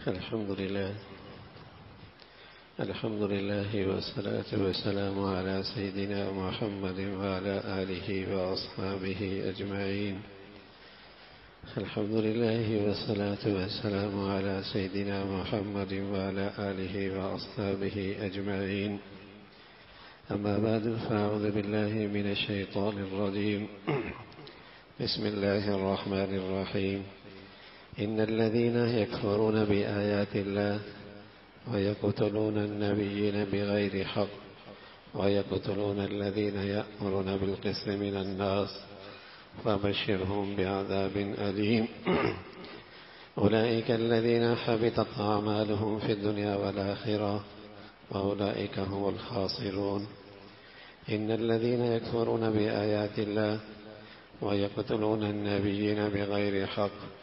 الحمد لله والصلاة والسلام على سيدنا محمد وعلى آله وأصحابه أجمعين. الحمد لله والصلاة والسلام على سيدنا محمد وعلى آله وأصحابه أجمعين. أما بعد، فأعوذ بالله من الشيطان الرجيم. بسم الله الرحمن الرحيم. إن الذين يكفرون بآيات الله ويقتلون النبيين بغير حق ويقتلون الذين يأمرون بالقسط من الناس فبشرهم بعذاب أليم. أولئك الذين حبطت أعمالهم في الدنيا والآخرة وأولئك هم الخاسرون. إن الذين يكفرون بآيات الله ويقتلون النبيين بغير حق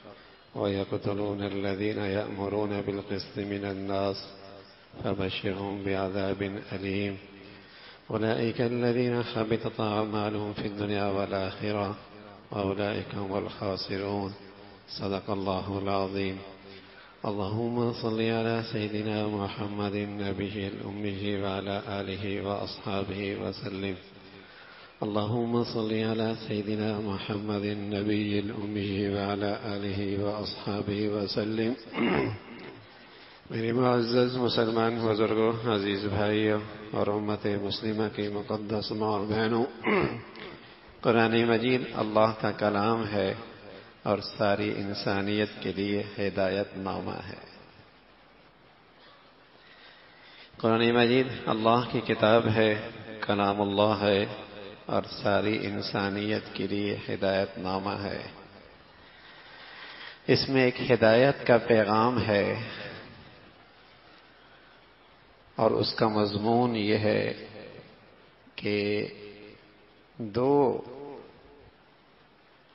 ويقتلون الذين يأمرون بالقسط من الناس فبشرهم بعذاب أليم. أولئك الذين حبطت أعمالهم في الدنيا والآخرة وأولئك هم الخاسرون. صدق الله العظيم. اللهم صل على سيدنا محمد النبي الأمي وعلى آله وأصحابه وسلم. اللهم صل على سيدنا محمد النبي الأمي وعلى آله وأصحابه وسلم. میرے معزز مسلمان بزرگوں، عزیز بھائیوں اور امت مسلمہ کی مقدس ماں اور بہنوں، قرآن مجید اللہ کا کلام ہے اور ساری انسانیت کے لیے ہدایت نامہ ہے۔ قرآن مجید اللہ کی کتاب ہے، کلام اللہ ہے اور ساری انسانیت کے لیے ہدایت نامہ ہے۔ اس میں ایک ہدایت کا پیغام ہے اور اس کا مضمون یہ ہے کہ دو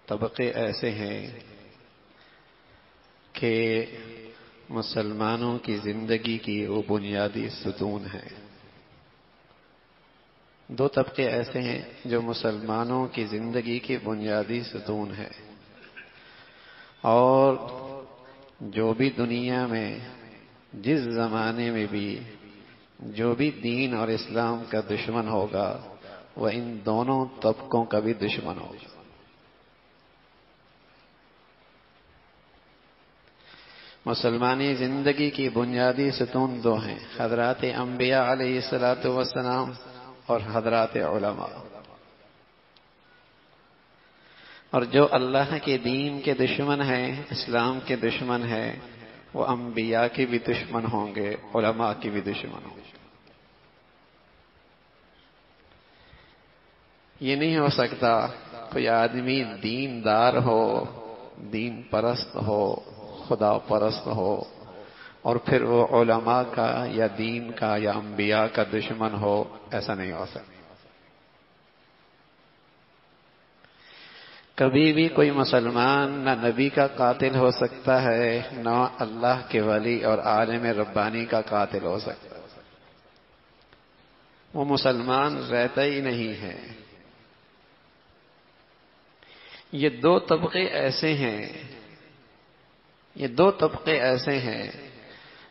طبقے ایسے ہیں کہ مسلمانوں کی زندگی کی وہ بنیادی ستون ہیں۔ دو طبقے ایسے ہیں جو مسلمانوں کی زندگی کے بنیادی ستون ہیں، اور جو بھی دنیا میں جس زمانے میں بھی جو بھی دین اور اسلام کا دشمن ہوگا وہ ان دونوں طبقوں کا بھی دشمن ہوگا۔ مسلمانی زندگی کی بنیادی ستون دو ہیں، حضرات انبیاء علیہ الصلاۃ والسلام اور حضرات علماء۔ اور جو اللہ کے دین کے دشمن ہیں، اسلام کے دشمن ہیں، وہ انبیاء کے بھی دشمن ہوں گے، علماء کے بھی دشمن ہوں گے۔ یہ نہیں ہو سکتا کوئی آدمی دیندار ہو، دین پرست ہو، خدا پرست ہو، اور پھر وہ علماء کا یا دین کا یا انبیاء کا دشمن ہو، ایسا نہیں ہو سکتا۔ کبھی بھی کوئی مسلمان نہ نبی کا قاتل ہو سکتا ہے، نہ اللہ کے ولی اور عالم ربانی کا قاتل ہو سکتا ہے۔ وہ مسلمان رہتا ہی نہیں ہے۔ یہ دو طبقے ایسے ہیں، یہ دو طبقے ایسے ہیں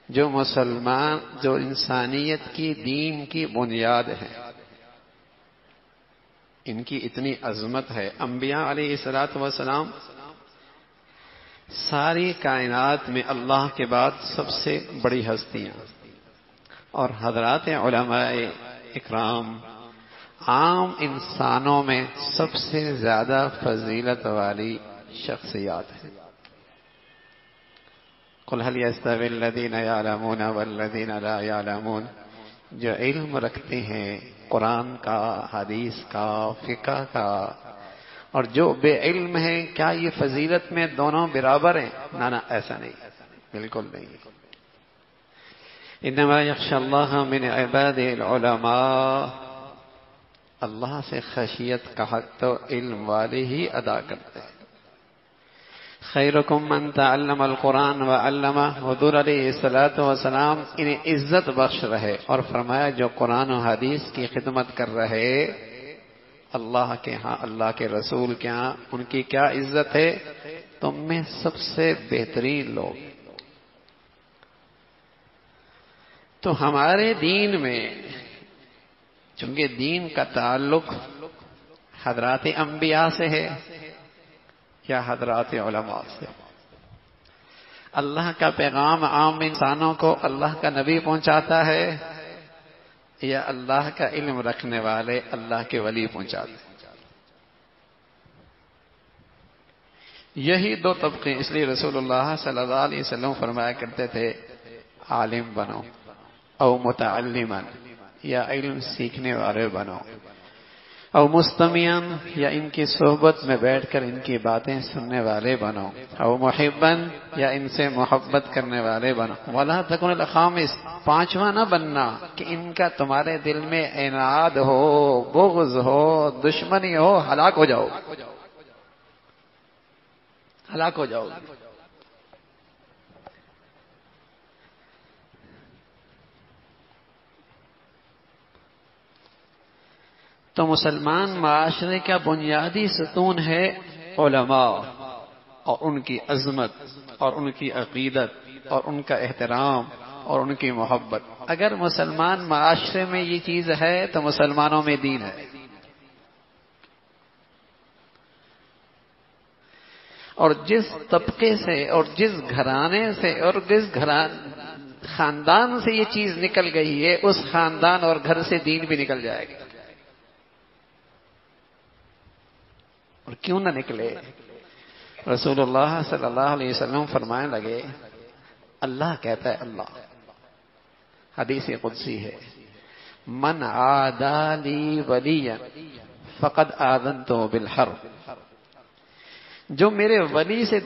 جو مسلمان، جو انسانیت کی دین کی بنیاد ہے، ان کی اتنی عظمت ہے۔ انبیاء علیہ الصلوۃ والسلام ساری کائنات میں اللہ کے بعد سب سے بڑی ہستیاں، اور حضرات علماء اکرام عام انسانوں میں سب سے زیادہ فضیلت والی شخصیات ہیں۔ قل هل يستوي الذين يعلمون والذين لا يعلمون، جو علم رکھتے ہیں قرآن کا، حدیث کا، فقہ کا، اور جو بے علم ہیں، کیا یہ فضیلت میں دونوں برابر ہیں؟ نہ ایسا نہیں، بالکل نہیں۔ انما یخشی اللہ من عباده العلماء، اللہ سے خشیت کا حق تو علم والے ہی ادا کرتے ہیں۔ خیرکم من تعلم القرآن وعلمہ، حضور علیہ الصلاۃ والسلام انہیں عزت بخش رہے اور فرمایا جو قرآن و حدیث کی خدمت کر رہے، اللہ کے ہاں، اللہ کے رسول کے ہاں ان کی کیا عزت ہے؟ تم میں سب سے بہترین لوگ، تو ہمارے دین میں چونکہ دین کا تعلق حضرات انبیاء سے ہے یا حضرات علماء سے، اللہ کا پیغام عام انسانوں کو اللہ کا نبی پہنچاتا ہے یا اللہ کا علم رکھنے والے اللہ کے ولی پہنچاتے ہیں؟ یہی دو طبقے، اس لیے رسول اللہ صلی اللہ علیہ وسلم فرمایا کرتے تھے عالم بنو او متعلما، یا علم سیکھنے والے بنو، او مستمعا، یا ان کی صحبت میں بیٹھ کر ان کی باتیں سننے والے بنو، او محبا، یا ان سے محبت کرنے والے بنو، ولا تکن الخامس، پانچواں نہ بننا کہ ان کا تمہارے دل میں عناد ہو، بغض ہو، دشمنی ہو، ہلاک ہو جاؤ، ہلاک ہو جاؤ۔ تو مسلمان معاشرے کا بنیادی ستون ہے علماء اور ان کی عظمت اور ان کی عقیدت اور ان کا احترام اور ان کی محبت۔ اگر مسلمان معاشرے میں یہ چیز ہے تو مسلمانوں میں دین ہے۔ اور جس طبقے سے اور جس گھرانے سے اور جس خاندان سے یہ چیز نکل گئی ہے، اس خاندان اور گھر سے دین بھی نکل جائے گا۔ اور کیوں نہ نکلے؟ رسول اللہ صلی اللہ علیہ وسلم فرمانے لگے، اللہ کہتا ہے، اللہ حدیث قدسی ہے، من عادى لي وليا فقد آذنته بالحرب، جو میرے ولی سے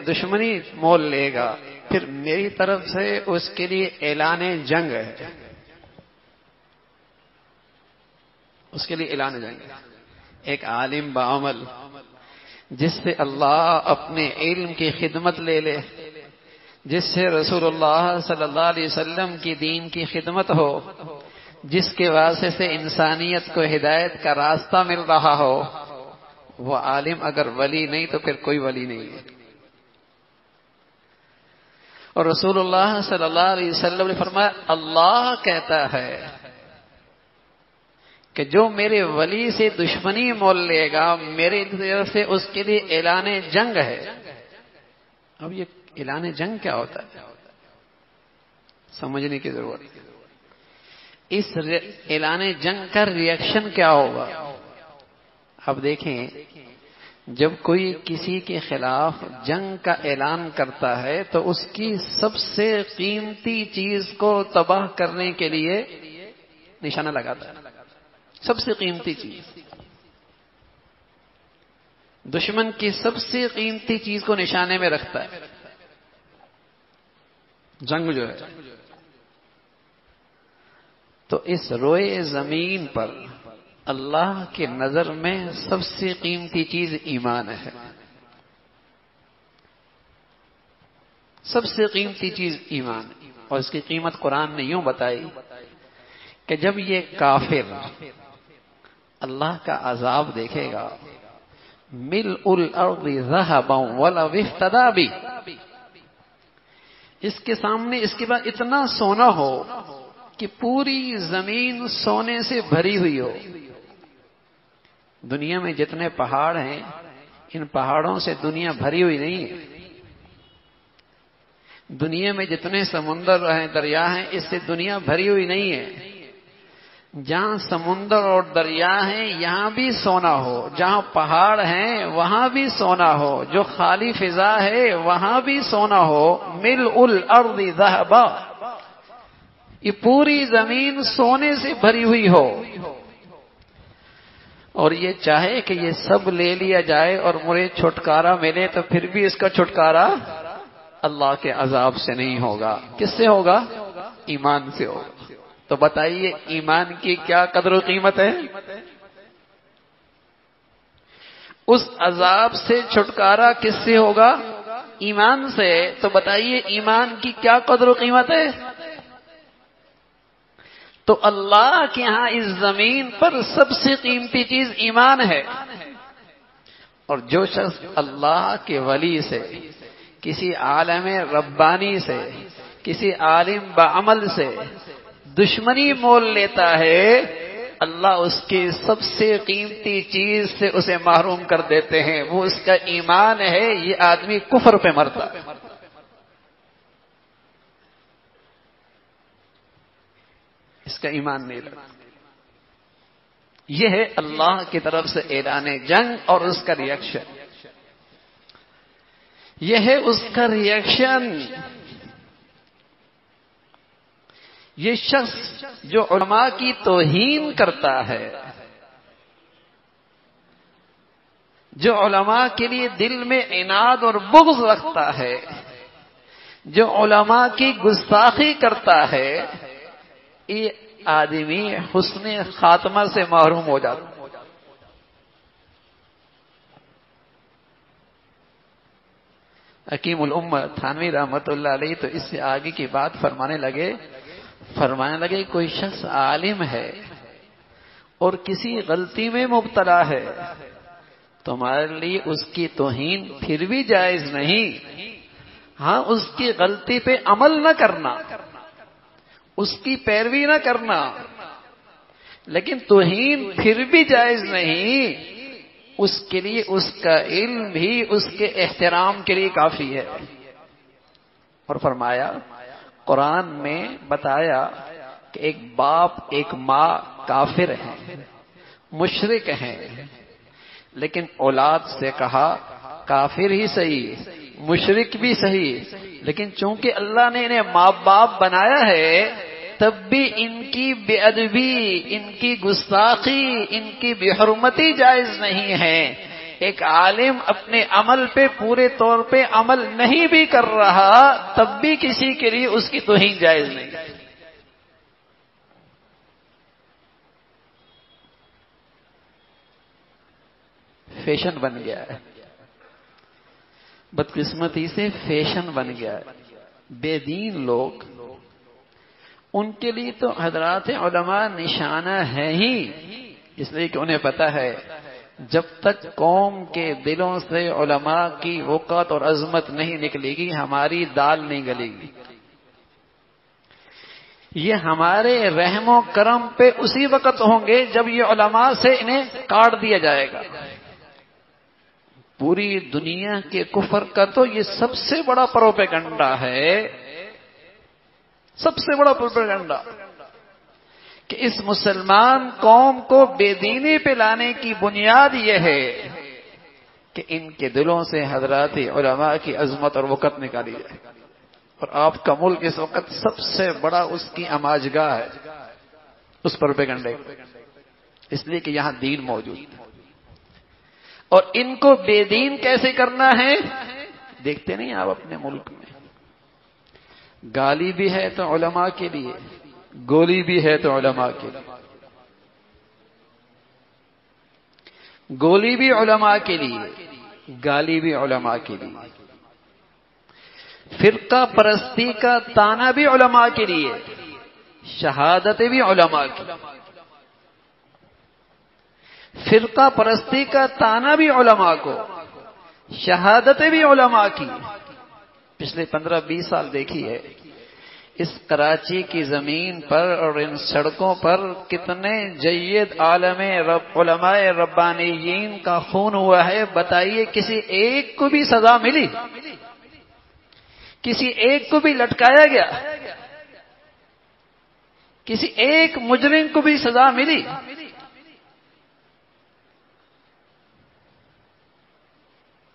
دشمنی مول لے گا، پھر میری طرف سے اس کے لیے اعلان جنگ ہے، اس کے لیے اعلان جنگ ہے۔ ایک عالم بعمل جس سے اللہ اپنے علم کی خدمت لے لے، جس سے رسول اللہ صلی اللہ علیہ وسلم کی دین کی خدمت ہو، جس کے واسطے سے انسانیت کو ہدایت کا راستہ مل رہا ہو، وہ عالم اگر ولی نہیں تو پھر کوئی ولی نہیں ہے۔ اور رسول اللہ صلی اللہ علیہ وسلم نے فرمایا، اللہ کہتا ہے کہ جو میرے ولی سے دشمنی مول لے گا، میری طرف سے اس کے لیے اعلان جنگ ہے۔ اب یہ اعلان جنگ کیا ہوتا ہے، سمجھنے کی ضرورت ہے۔ اس اعلان جنگ کا ریئیکشن کیا ہوگا؟ اب دیکھیں، جب کوئی کسی کے خلاف جنگ کا اعلان کرتا ہے تو اس کی سب سے قیمتی چیز کو تباہ کرنے کے لیے نشانہ لگاتا ہے۔ سب سے قیمتی چیز، دشمن کی سب سے قیمتی چیز کو نشانے میں رکھتا ہے، جنگ جو ہے۔ تو اس روئے زمین پر اللہ کی نظر میں سب سے قیمتی چیز ایمان ہے، سب سے قیمتی چیز ایمان۔ اور اس کی قیمت قرآن نے یوں بتائی کہ جب یہ کافر اللہ کا عذاب دیکھے گا، ملء الارض ذهبا ولو افتدى به، اس کے سامنے اس کے بعد اتنا سونا ہو کہ پوری زمین سونے سے بھری ہوئی ہو۔ دنیا میں جتنے پہاڑ ہیں، ان پہاڑوں سے دنیا بھری ہوئی نہیں ہے۔ دنیا میں جتنے سمندر ہیں، دریا ہیں، اس سے دنیا بھری ہوئی نہیں ہے۔ جہاں سمندر اور دریا ہیں یہاں بھی سونا ہو، جہاں پہاڑ ہیں وہاں بھی سونا ہو، جو خالی فضا ہے وہاں بھی سونا ہو، ملء الارض ذهبا، یہ پوری زمین سونے سے بھری ہوئی ہو، اور یہ چاہے کہ یہ سب لے لیا جائے اور مجھے چھٹکارا ملے، تو پھر بھی اس کا چھٹکارا اللہ کے عذاب سے نہیں ہوگا۔ کس سے ہوگا؟ ایمان سے ہوگا۔ تو بتائیے ایمان کی کیا قدر و قیمت ہے؟ اس عذاب سے چھٹکارا کس سے ہوگا؟ ایمان سے۔ تو بتائیے ایمان کی کیا قدر و قیمت ہے؟ تو اللہ کے ہاں اس زمین پر سب سے قیمتی چیز ایمان ہے۔ اور جو شخص اللہ کے ولی سے، کسی عالم ربانی سے، کسی عالم بعمل سے دشمنی مول لیتا ہے، اللہ اس کی سب سے قیمتی چیز سے اسے محروم کر دیتے ہیں، وہ اس کا ایمان ہے۔ یہ آدمی کفر پہ مرتا ہے، اس کا ایمان نہیں لگتا۔ یہ ہے اللہ کی طرف سے اعلان جنگ اور اس کا ریئیکشن، یہ ہے اس کا ریئیکشن۔ یہ شخص جو علماء کی توہین کرتا ہے، جو علماء کے لیے دل میں عناد اور بغض رکھتا ہے، جو علماء کی گستاخی کرتا ہے، یہ آدمی حسن خاتمہ سے محروم ہو جاتا ہے۔ حکیم الامہ تھانوی رحمت اللہ علیہ تو اس سے آگے کی بات فرمانے لگے کوئی شخص عالم ہے اور کسی غلطی میں مبتلا ہے، تمہارے لیے اس کی توہین پھر بھی جائز نہیں، ہاں اس کی غلطی پہ عمل نہ کرنا، اس کی پیروی نہ کرنا، لیکن توہین پھر بھی جائز نہیں، اس کے لیے اس کا علم بھی اس کے احترام کے لیے کافی ہے۔ اور فرمایا، قرآن میں بتایا کہ ایک باپ ایک ماں کافر ہیں، مشرک ہیں، لیکن اولاد سے کہا کافر ہی صحیح، مشرک بھی صحیح، لیکن چونکہ اللہ نے انہیں ماں باپ بنایا ہے، تب بھی ان کی بے ادبی، ان کی گستاخی، ان کی بے حرمتی جائز نہیں ہے۔ ایک عالم اپنے عمل پہ پورے طور پہ عمل نہیں بھی کر رہا، تب بھی کسی کے لیے اس کی توہین جائز نہیں۔ فیشن بن گیا ہے، بدقسمتی سے فیشن بن گیا ہے۔ بے دین لوگ، ان کے لیے تو حضرات علماء نشانہ ہے ہی، اس لیے کہ انہیں پتہ ہے جب تک قوم کے دلوں سے علماء کی وقت اور عظمت نہیں نکلے گی، ہماری دال نہیں گلے گی۔ یہ ہمارے رحم و کرم پہ اسی وقت ہوں گے جب یہ علماء سے انہیں کاٹ دیا جائے گا۔ پوری دنیا کے کفر کا تو یہ سب سے بڑا پروپیگنڈا ہے، سب سے بڑا پروپیگنڈا، کہ اس مسلمان قوم کو بے دینی پہ لانے کی بنیاد یہ ہے کہ ان کے دلوں سے حضرات علماء کی عظمت اور وقت نکالی جائے۔ اور آپ کا ملک اس وقت سب سے بڑا اس کی اماجگاہ ہے، اس پروپیگنڈے، اس لیے کہ یہاں دین موجود ہے۔ اور ان کو بے دین کیسے کرنا ہے دیکھتے نہیں آپ اپنے ملک میں؟ گالی بھی ہے تو علماء کے لیے، گولی بھی ہے تو علماء کے لیے، گولی بھی علماء کے لیے، گالی بھی علماء کے لیے، فرقہ پرستی کا تانا بھی علماء کے لیے، شہادتیں بھی علماء کی، فرقہ پرستی کا تانا بھی علماء کو، شہادتیں بھی علماء کی۔ پچھلے 15-20 سال دیکھی ہے اس کراچی کی زمین پر اور ان سڑکوں پر کتنے جید عالم علماء ربانیین کا خون ہوا ہے۔ بتائیے کسی ایک کو بھی سزا ملی؟ کسی ایک کو بھی لٹکایا گیا؟ کسی ایک مجرم کو بھی سزا ملی؟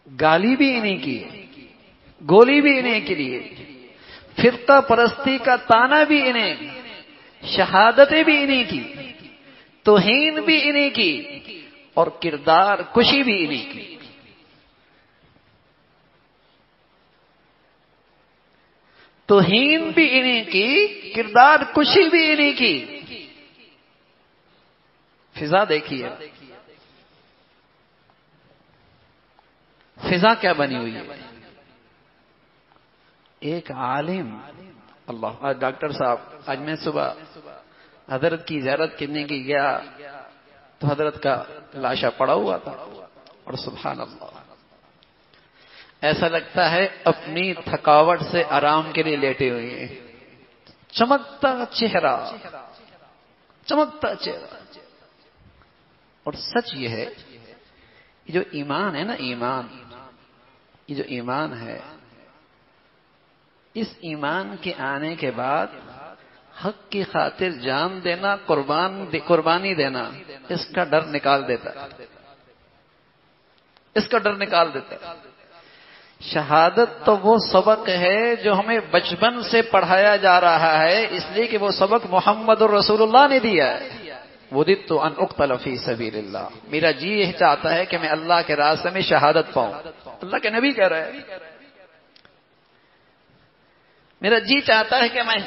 گالی بھی انہیں کی، گولی بھی انہیں کے لیے، فرقہ پرستی کا تانا بھی انہیں، شہادتیں بھی انہیں کی، توہین بھی انہیں کی، اور کردار کشی بھی انہیں کی۔ توہین بھی انہیں کی، کردار کشی بھی انہیں کی۔ فضا دیکھیے، فضا کیا بنی ہوئی ہے؟ ایک عالم، اللہ، ڈاکٹر صاحب، آج میں صبح حضرت کی زیارت کرنے کی گیا تو حضرت کا لاشا پڑا ہوا تھا، اور سبحان اللہ، ایسا لگتا ہے اپنی تھکاوٹ سے آرام کے لیے لیٹے ہوئے ہیں. چمکتا چہرہ، چمکتا چہرہ. اور سچ یہ ہے، یہ جو ایمان ہے نا، ایمان، یہ جو ایمان ہے، اس ایمان کے آنے کے بعد حق کی خاطر جان دینا، قربانی دینا، اس کا ڈر نکال دیتا ہے، اس کا ڈر نکال دیتا ہے. شہادت تو وہ سبق ہے جو ہمیں بچپن سے پڑھایا جا رہا ہے، اس لیے کہ وہ سبق محمد الرسول اللہ نے دیا ہے. وَدِدْتُ أَنْ أُقْتَلَ فِي سَبِيلِ اللَّهِ. میرا جی یہ چاہتا ہے کہ میں اللہ کے راستے میں شہادت پاؤں. اللہ کے نبی کہہ رہے ہیں میرا جی چاہتا ہے کہ میں.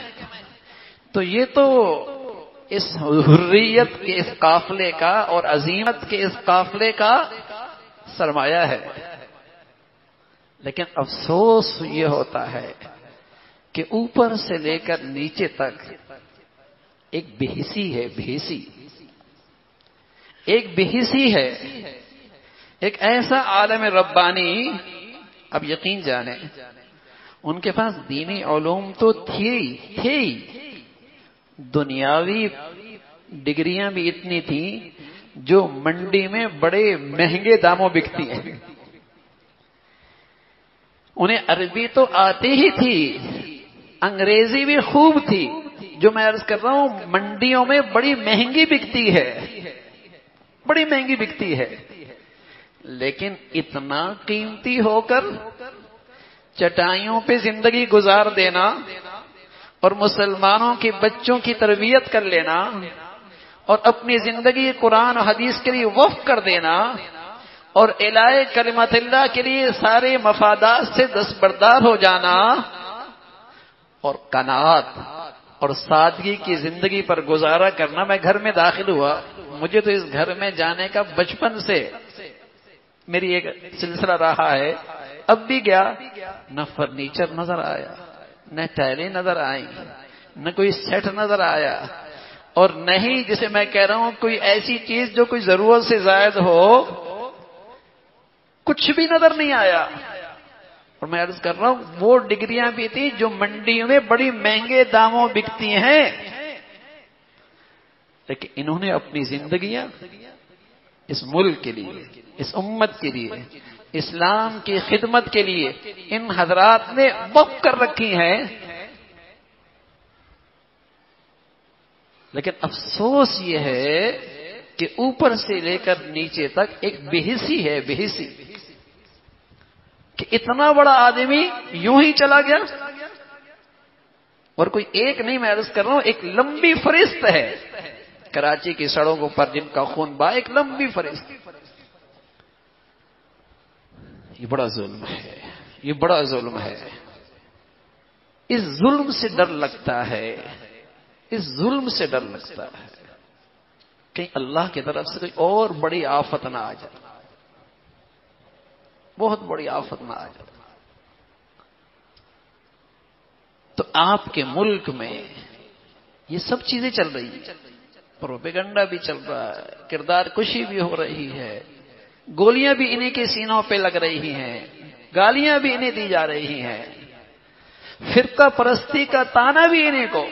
تو یہ تو اس حریت کے اس قافلے کا اور عظیمت کے اس قافلے کا سرمایہ ہے. لیکن افسوس یہ ہوتا ہے کہ اوپر سے لے کر نیچے تک ایک بےحسی ہے، بےحسی، ایک بےحسی ہے. ایک ایسا عالم ربانی، اب یقین جانیں ان کے پاس دینی علوم تو تھی، دنیاوی ڈگریاں بھی اتنی تھیں جو منڈی میں بڑے مہنگے داموں بکتی ہیں. انہیں عربی تو آتی ہی تھی، انگریزی بھی خوب تھی، جو میں عرض کر رہا ہوں منڈیوں میں بڑی مہنگی بکتی ہے، بڑی مہنگی بکتی ہے. لیکن اتنا قیمتی ہو کر چٹائیوں پہ زندگی گزار دینا اور مسلمانوں کے بچوں کی تربیت کر لینا اور اپنی زندگی قرآن و حدیث کے لیے وقف کر دینا اور اعلاء کلمت اللہ کے لیے سارے مفادات سے دستبردار ہو جانا اور قناعت اور سادگی کی زندگی پر گزارا کرنا. میں گھر میں داخل ہوا، مجھے تو اس گھر میں جانے کا بچپن سے میری ایک سلسلہ رہا ہے. اب بھی گیا، نہ فرنیچر نظر آیا، نہ ٹائلیں نظر آئیں، نہ کوئی سیٹ نظر آیا، اور نہیں جسے میں کہہ رہا ہوں کوئی ایسی چیز جو کوئی ضرورت سے زائد ہو، کچھ بھی نظر نہیں آیا. اور میں عرض کر رہا ہوں وہ ڈگریاں بھی تھیں جو منڈیوں میں بڑی مہنگے داموں بکتی ہیں. لیکن انہوں نے اپنی زندگیاں اس ملک کے لیے، اس امت کے لیے، اسلام کی خدمت کے لیے ان حضرات نے وقف کر رکھی ہیں. لیکن افسوس یہ ہے کہ اوپر سے لے کر نیچے تک ایک بےحسی ہے، بےحسی، کہ اتنا بڑا آدمی یوں ہی چلا گیا. اور کوئی ایک نہیں، میں عرض کر رہا ہوں ایک لمبی فہرست ہے کراچی کی سڑکوں پر جن کا خون بہا، ایک لمبی فہرست. یہ بڑا ظلم ہے، یہ بڑا ظلم ہے. اس ظلم سے ڈر لگتا ہے، اس ظلم سے ڈر لگتا ہے کہیں اللہ کی طرف سے کوئی اور بڑی آفت نہ آ جائے، بہت بڑی آفت نہ آ جائے. تو آپ کے ملک میں یہ سب چیزیں چل رہی ہیں، پروپیگنڈا بھی چل رہا ہے، کردار کشی بھی ہو رہی ہے، گولیاں بھی انہیں کے سینوں پہ لگ رہی ہیں، گالیاں بھی انہیں دی جا رہی ہیں، فرقہ پرستی کا تانا بھی انہیں کو.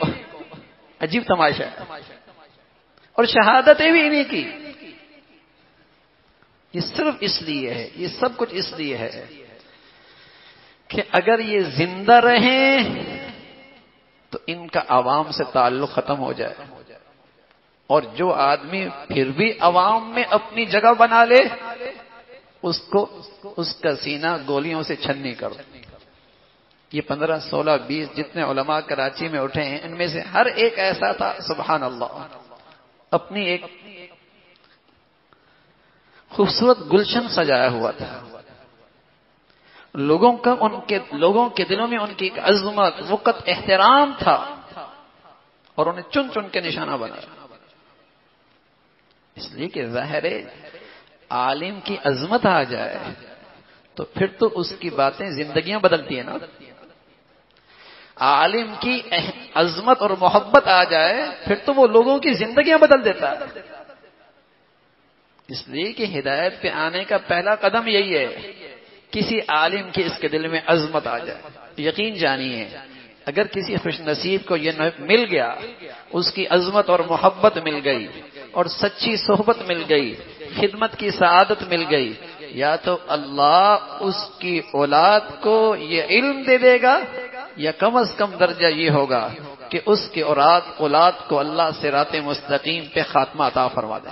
عجیب تماشا ہے. اور شہادتیں بھی انہیں کی. یہ صرف اس لیے ہے، یہ سب کچھ اس لیے ہے کہ اگر یہ زندہ رہیں تو ان کا عوام سے تعلق ختم ہو جائے. اور جو آدمی پھر بھی عوام میں اپنی جگہ بنا لے اس کا سینہ گولیوں سے چھننی کرو. یہ 15 16 20 جتنے علماء کراچی میں اٹھے ہیں ان میں سے ہر ایک ایسا تھا سبحان اللہ اپنی ایک خوبصورت گلشن سجایا ہوا تھا. لوگوں کے دلوں میں ان کی ایک عظمت، وقت، احترام تھا اور انہیں چن چن کے نشانہ بنایا. اس لیے کہ ظاہر عالم کی عظمت آ جائے تو پھر تو اس کی باتیں زندگیاں بدلتی ہیں نا. عالم کی عظمت اور محبت آ جائے پھر تو وہ لوگوں کی زندگیاں بدل دیتا ہے. اس لیے کہ ہدایت پہ آنے کا پہلا قدم یہی ہے کسی عالم کے اس کے دل میں عظمت آ جائے، یقین جانیے اگر کسی خوش نصیب کو یہ مل گیا، اس کی عظمت اور محبت مل گئی اور سچی صحبت مل گئی، خدمت کی سعادت مل گئی، یا تو اللہ اس کی اولاد کو یہ علم دے دے گا، یا کم از کم درجہ یہ ہوگا کہ اس کی اولاد کو اللہ صراط مستقیم پہ خاتمہ عطا فرما دے،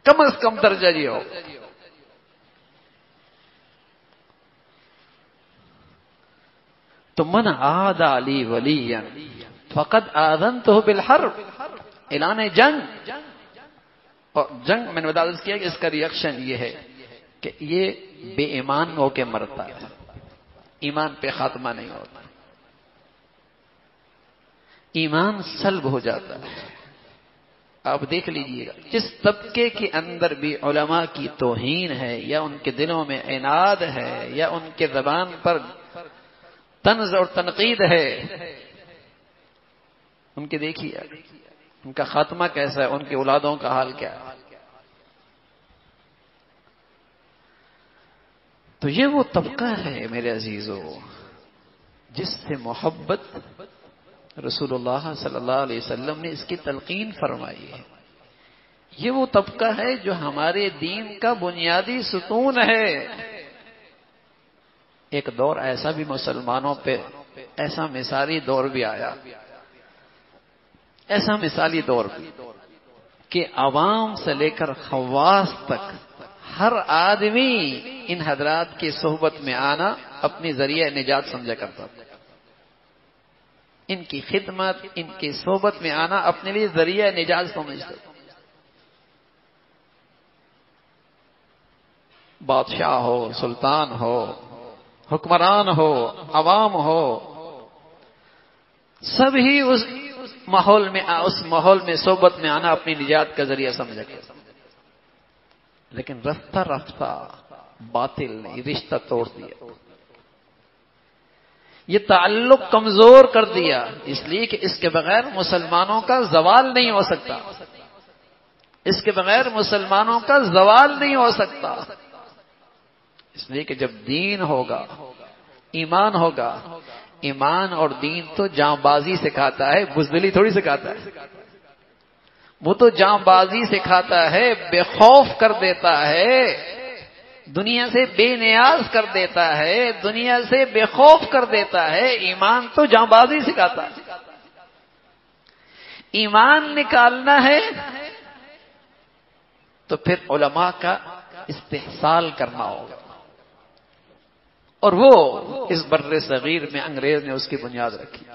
کم از کم درجہ یہ ہو۔ تو من عاد علی ولیا فقد آذنتہ بالحرب، اعلان جنگ۔ اور جنگ میں نے بتا کیا کہ اس کا ریئیکشن یہ ہے کہ یہ بے ایمان ہو کے مرتا ہے، ایمان پہ خاتمہ نہیں ہوتا، ایمان سلب ہو جاتا ہے۔ آپ دیکھ لیجئے گا جس طبقے کے اندر بھی علماء کی توہین ہے، یا ان کے دلوں میں عناد ہے، یا ان کے زبان پر طنز اور تنقید ہے، ان کے دیکھیے ان کا خاتمہ کیسا ہے، ان کی اولادوں کا حال کیا ہے۔ تو یہ وہ طبقہ ہے میرے عزیزو جس سے محبت رسول اللہ صلی اللہ علیہ وسلم نے اس کی تلقین فرمائی ہے۔ یہ وہ طبقہ ہے جو ہمارے دین کا بنیادی ستون ہے۔ ایک دور ایسا بھی مسلمانوں پہ، ایسا مثالی دور بھی آیا، ایسا مثالی دور بھی کہ عوام سے لے کر خواص تک ہر آدمی ان حضرات کی صحبت میں آنا اپنی ذریعہ نجات سمجھا کرتا تھا، ان کی خدمت، ان کی صحبت میں آنا اپنے لیے ذریعہ نجات سمجھتا تھا۔ بادشاہ ہو، سلطان ہو، حکمران ہو، عوام ہو، سب ہی اس ماحول میں صحبت میں آنا اپنی نجات کا ذریعہ سمجھا کرتا۔ لیکن رفتہ رفتہ باطل نے رشتہ توڑ دیا، یہ تعلق کمزور کر دیا، اس لیے کہ اس کے بغیر مسلمانوں کا زوال نہیں ہو سکتا، اس کے بغیر مسلمانوں کا زوال نہیں ہو سکتا۔ اس لیے کہ جب دین ہوگا، ایمان ہوگا، ایمان اور دین تو جاں بازی سکھاتا ہے، بزدلی تھوڑی سکھاتا ہے، وہ تو جاں بازی سکھاتا ہے، بے خوف کر دیتا ہے، دنیا سے بے نیاز کر دیتا ہے، دنیا سے بے خوف کر دیتا ہے۔ ایمان تو جاں بازی سکھاتا ہے۔ ایمان نکالنا ہے تو پھر علماء کا استحصال کرنا ہوگا، اور وہ اس بر صغیر میں انگریز نے اس کی بنیاد رکھی،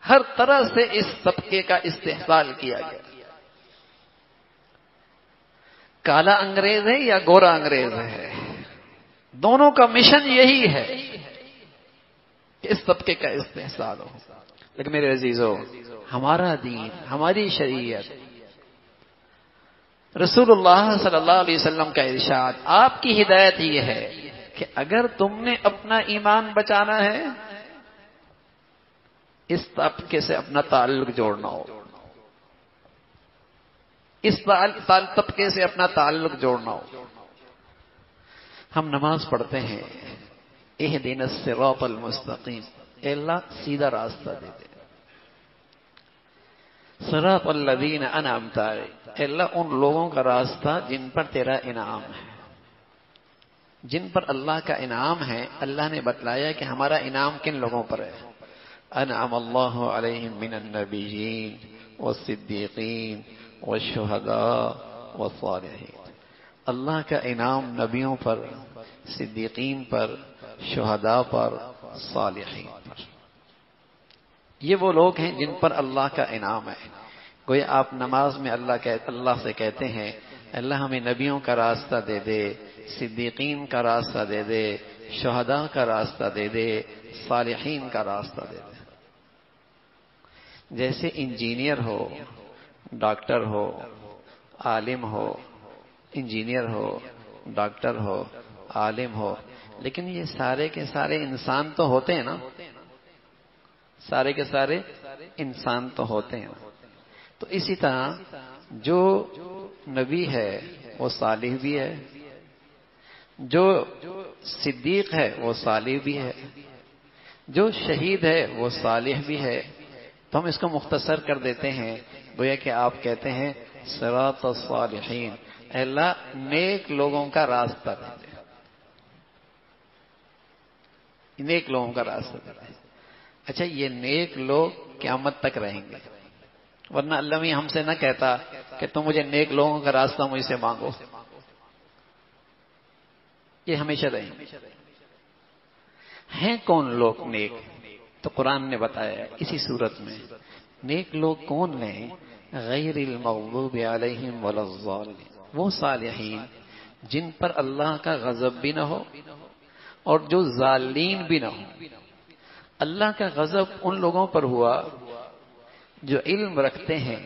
ہر طرح سے اس طبقے کا استحصال کیا گیا۔ کالا انگریز ہے یا گورا انگریز ہے، دونوں کا مشن یہی ہے کہ اس طبقے کا استحصال ہو۔ لیکن میرے عزیزو، ہمارا دین، ہماری شریعت، رسول اللہ صلی اللہ علیہ وسلم کا ارشاد، آپ کی ہدایت یہ ہے کہ اگر تم نے اپنا ایمان بچانا ہے، اس طبقے سے اپنا تعلق جوڑنا ہو، اس طبقے سے اپنا تعلق جوڑنا ہو۔ ہم نماز پڑھتے ہیں، اہدنا الصراط المستقیم، اے اللہ سیدھا راستہ دے دے، صراط الذین انعمت علیہم، اے اللہ ان لوگوں کا راستہ جن پر تیرا انعام ہے، جن پر اللہ کا انعام ہے۔ اللہ نے بتلایا کہ ہمارا انعام کن لوگوں پر ہے۔ انعم اللہ علیہم من النبیین والصدیقین والشہداء والصالحین، اللہ کا انعام نبیوں پر، صدیقین پر، شہداء پر، صالحین پر۔ یہ وہ لوگ ہیں جن پر اللہ کا انعام ہے۔ کوئی آپ نماز میں اللہ سے کہتے ہیں اللہ ہمیں نبیوں کا راستہ دے دے، صدیقین کا راستہ دے دے، شہداء کا راستہ دے دے، صالحین کا راستہ دے دے۔ جیسے انجینئر ہو، ڈاکٹر ہو، عالم ہو، انجینئر ہو، ڈاکٹر ہو، عالم ہو، لیکن یہ سارے کے سارے انسان تو ہوتے ہیں نا، سارے کے سارے انسان تو ہوتے ہیں۔ تو اسی طرح جو نبی ہے وہ صالح بھی ہے، جو صدیق ہے وہ صالح بھی ہے، جو شہید ہے وہ صالح بھی ہے. تو ہم اس کو مختصر کر دیتے ہیں، گویا کہ آپ کہتے ہیں صراط الصالحین، اے اللہ نیک لوگوں کا راستہ دے دے، نیک لوگوں کا راستہ دے دے. اچھا، یہ نیک لوگ قیامت تک رہیں گے، ورنہ اللہ بھی ہم سے نہ کہتا کہ تم مجھے نیک لوگوں کا راستہ مجھ سے مانگو. یہ ہمیشہ رہیں گے. ہیں کون لوگ نیک؟ تو قرآن نے بتایا اسی صورت میں نیک لوگ کون ہیں؟ غیر المغضوب علیہم ولا الضالین، وہ صالحین جن پر اللہ کا غضب بھی نہ ہو اور جو ضالین بھی نہ ہو. اللہ کا غضب ان لوگوں پر ہوا جو علم رکھتے ہیں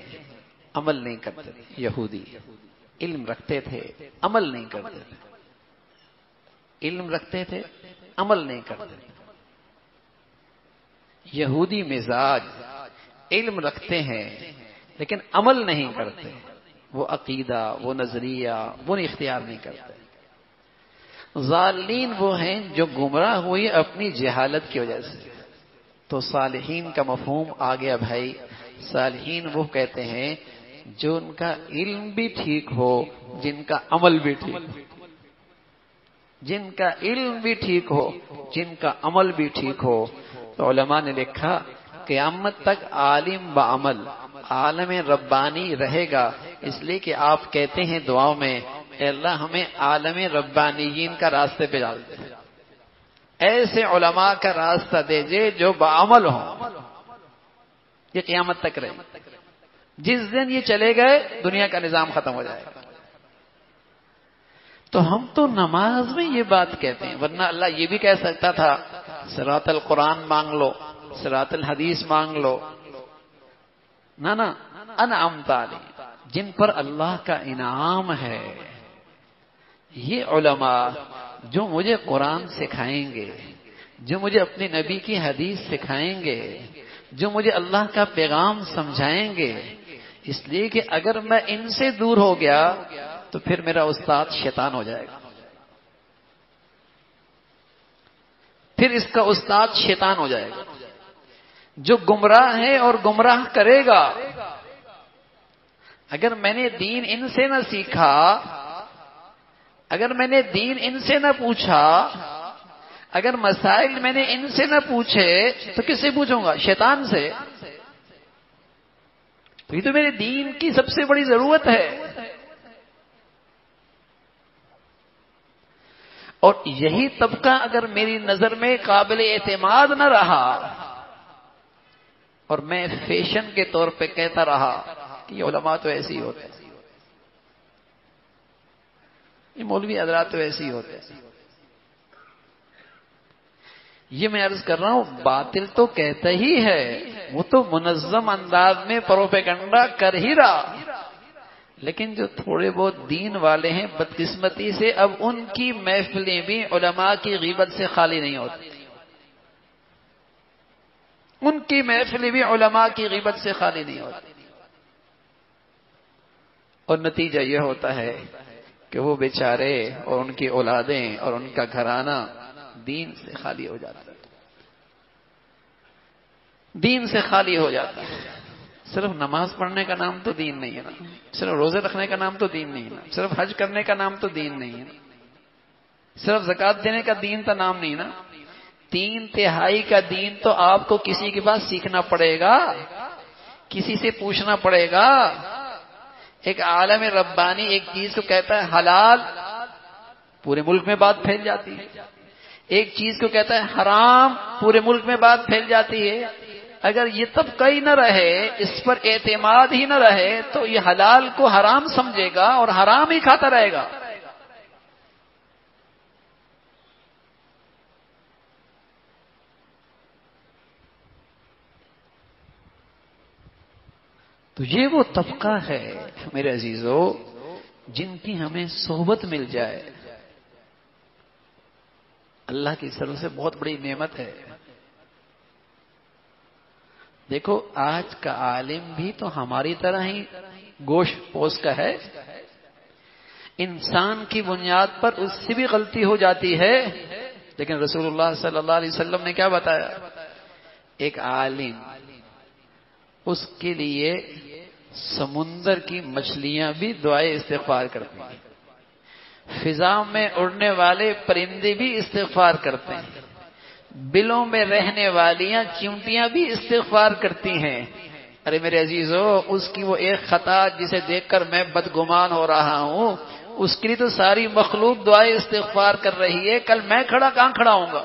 عمل نہیں کرتے. یہودی علم رکھتے تھے عمل نہیں کرتے تھے، علم رکھتے تھے عمل نہیں کرتے تھے. یہودی مزاج علم رکھتے ہیں لیکن عمل نہیں کرتے، وہ عقیدہ، وہ نظریہ، وہ اختیار نہیں کرتے. ضالین وہ ہیں جو گمراہ ہوئی اپنی جہالت کی وجہ سے. تو صالحین کا مفہوم آ گیا بھائی. صالحین وہ کہتے ہیں جو ان کا علم بھی ٹھیک ہو، جن کا عمل بھی ٹھیک ہو، جن کا علم بھی ٹھیک ہو، جن کا عمل بھی ٹھیک ہو. تو علماء نے لکھا قیامت تک عالم بعمل، عالم ربانی رہے گا. اس لیے کہ آپ کہتے ہیں دعاؤں میں اے اللہ ہمیں عالم ربانیین کا راستے پہ ڈال دے، ایسے علماء کا راستہ دیجئے جو بعمل ہوں. یہ قیامت تک رہے. جس دن یہ چلے گئے دنیا کا نظام ختم ہو جائے گا. تو ہم تو نماز میں یہ بات کہتے ہیں، ورنہ اللہ یہ بھی کہہ سکتا تھا صراط القرآن مانگ لو، صراط الحدیث مانگ لو. نہ انعمت علیہم، جن پر اللہ کا انعام ہے. یہ علماء جو مجھے قرآن سکھائیں گے، جو مجھے اپنے نبی کی حدیث سکھائیں گے، جو مجھے اللہ کا پیغام سمجھائیں گے. اس لیے کہ اگر میں ان سے دور ہو گیا تو پھر میرا استاد شیطان ہو جائے گا، پھر اس کا استاد شیطان ہو جائے گا جو گمراہ ہے اور گمراہ کرے گا. اگر میں نے دین ان سے نہ سیکھا، اگر میں نے دین ان سے نہ پوچھا، اگر مسائل میں نے ان سے نہ پوچھے تو کس سے پوچھوں گا؟ شیطان سے. تو یہ تو میرے دین کی سب سے بڑی ضرورت ہے. اور یہی طبقہ اگر میری نظر میں قابل اعتماد نہ رہا اور میں فیشن کے طور پہ کہتا رہا کہ یہ علماء تو ایسے ہی ہوتے ہیں، یہ مولوی حضرات تو ایسے ہی ہوتے ہیں، یہ میں عرض کر رہا ہوں باطل تو کہتا ہی ہے، وہ تو منظم انداز میں پروپیگنڈا کر ہی رہا. لیکن جو تھوڑے بہت دین والے ہیں بدقسمتی سے اب ان کی محفلیں بھی علماء کی غیبت سے خالی نہیں ہوتی، ان کی محفلیں بھی علماء کی غیبت سے خالی نہیں ہوتی. اور نتیجہ یہ ہوتا ہے کہ وہ بیچارے اور ان کی اولادیں اور ان کا گھرانہ دین سے خالی ہو جاتا ہے، دین سے خالی ہو جاتا ہے. صرف نماز پڑھنے کا نام تو دین نہیں ہے نا، صرف روزے رکھنے کا نام تو دین نہیں ہے نا، صرف حج کرنے کا نام تو دین نہیں ہے نا، صرف زکوٰۃ دینے کا دین تو نام نہیں نا. 3/3 کا دین تو آپ کو کسی کے پاس سیکھنا پڑے گا، کسی سے پوچھنا پڑے گا. ایک عالم ربانی ایک چیز کو کہتا ہے حلال، پورے ملک میں بات پھیل جاتی ہے. ایک چیز کو کہتا ہے حرام، پورے ملک میں بات پھیل جاتی ہے. اگر یہ طبقہ ہی نہ رہے، اس پر اعتماد ہی نہ رہے تو یہ حلال کو حرام سمجھے گا اور حرام ہی کھاتا رہے گا. تو یہ وہ طبقہ ہے میرے عزیزو جن کی ہمیں صحبت مل جائے، اللہ کی طرف سے بہت بڑی نعمت ہے. دیکھو آج کا عالم بھی تو ہماری طرح ہی گوشت پوش کا ہے. انسان کی بنیاد پر اس سے بھی غلطی ہو جاتی ہے، لیکن رسول اللہ صلی اللہ علیہ وسلم نے کیا بتایا؟ ایک عالم، اس کے لیے سمندر کی مچھلیاں بھی دعائے استغفار کرتی ہیں، فضا میں اڑنے والے پرندے بھی استغفار کرتے ہیں، بلوں میں رہنے والیاں چیونٹیاں بھی استغفار کرتی ہیں۔ ارے میرے عزیزو، اس کی وہ ایک خطا جسے دیکھ کر میں بدگمان ہو رہا ہوں، اس کے لیے تو ساری مخلوق دعائے استغفار کر رہی ہے، کل میں کہاں کھڑا ہوں گا؟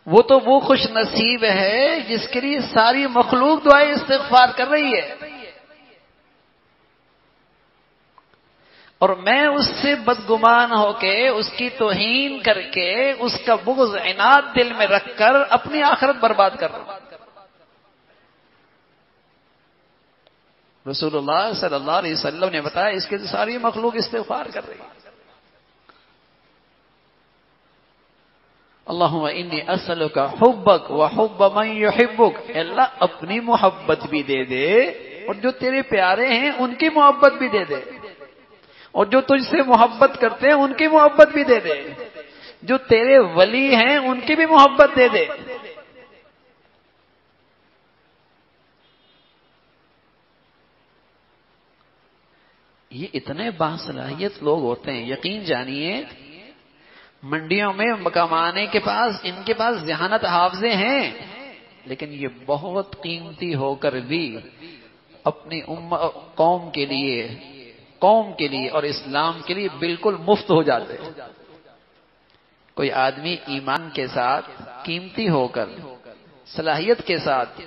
وہ تو وہ خوش نصیب ہے جس کے لیے ساری مخلوق دعائے استغفار کر رہی ہے، اور میں اس سے بدگمان ہو کے، اس کی توہین کر کے، اس کا بغض عناد دل میں رکھ کر اپنی آخرت برباد کر رہا ہوں۔ رسول اللہ صلی اللہ علیہ وسلم نے بتایا اس کے ساری مخلوق استغفار کر رہی ہے۔ اللہم انی اسألک حبک وحب من یحبک، اللہ اپنی محبت بھی دے دے اور جو تیرے پیارے ہیں ان کی محبت بھی دے دے، اور جو تجھ سے محبت کرتے ہیں ان کی محبت بھی دے دے، جو تیرے ولی ہیں ان کی بھی محبت دے دے۔ یہ اتنے باصلاحیت لوگ ہوتے ہیں، یقین جانیے منڈیوں میں کمانے کے پاس ان کے پاس ذہانت حافظے ہیں، لیکن یہ بہت قیمتی ہو کر بھی اپنی قوم کے لیے اور اسلام کے لیے بالکل مفت ہو جاتے ہیں۔ کوئی آدمی ایمان کے ساتھ قیمتی ہو کر صلاحیت کے ساتھ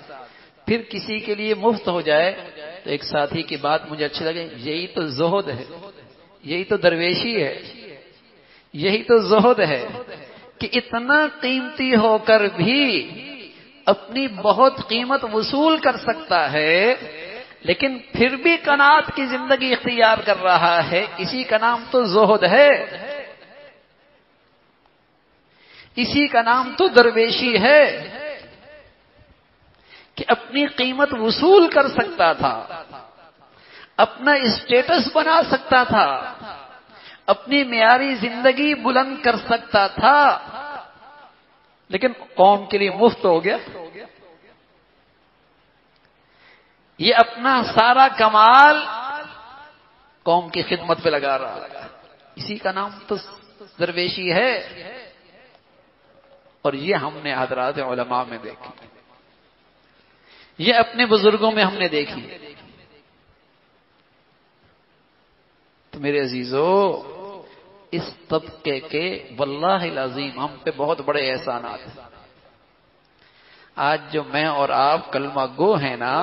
پھر کسی کے لیے مفت ہو جائے تو ایک ساتھی کی بات مجھے اچھی لگے، یہی تو زہد ہے، یہی تو درویشی ہے، یہی تو زہد ہے کہ اتنا قیمتی ہو کر بھی اپنی بہت قیمت وصول کر سکتا ہے، لیکن پھر بھی قناعت کی زندگی اختیار کر رہا ہے۔ اسی کا نام تو زہد ہے، اسی کا نام تو درویشی ہے کہ اپنی قیمت وصول کر سکتا تھا، اپنا اسٹیٹس بنا سکتا تھا، اپنی معیاری زندگی بلند کر سکتا تھا، لیکن قوم کے لیے مفت ہو گیا۔ یہ اپنا سارا کمال قوم کی خدمت پہ لگا رہا ہے، اسی کا نام تو درویشی ہے۔ اور یہ ہم نے حضرات علماء میں دیکھی، یہ اپنے بزرگوں میں ہم نے دیکھی۔ تو میرے عزیزو، اس طبقے کے واللہ العظیم ہم پہ بہت بڑے احسانات ہیں۔ آج جو میں اور آپ کلمہ گو ہیں نا،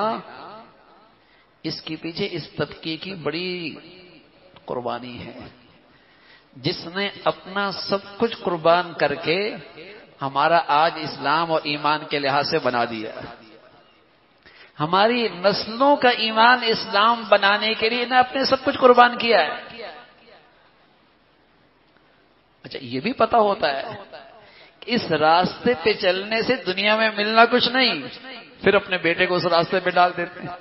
اس کے پیچھے اس طبقے کی بڑی قربانی ہے، جس نے اپنا سب کچھ قربان کر کے ہمارا آج اسلام اور ایمان کے لحاظ سے بنا دیا۔ ہماری نسلوں کا ایمان اسلام بنانے کے لیے انہیں اپنے سب کچھ قربان کیا ہے۔ اچھا، یہ بھی پتا ہوتا ہے کہ اس راستے پہ چلنے سے دنیا میں ملنا کچھ نہیں، پھر اپنے بیٹے کو اس راستے پہ ڈال دیتے ہیں،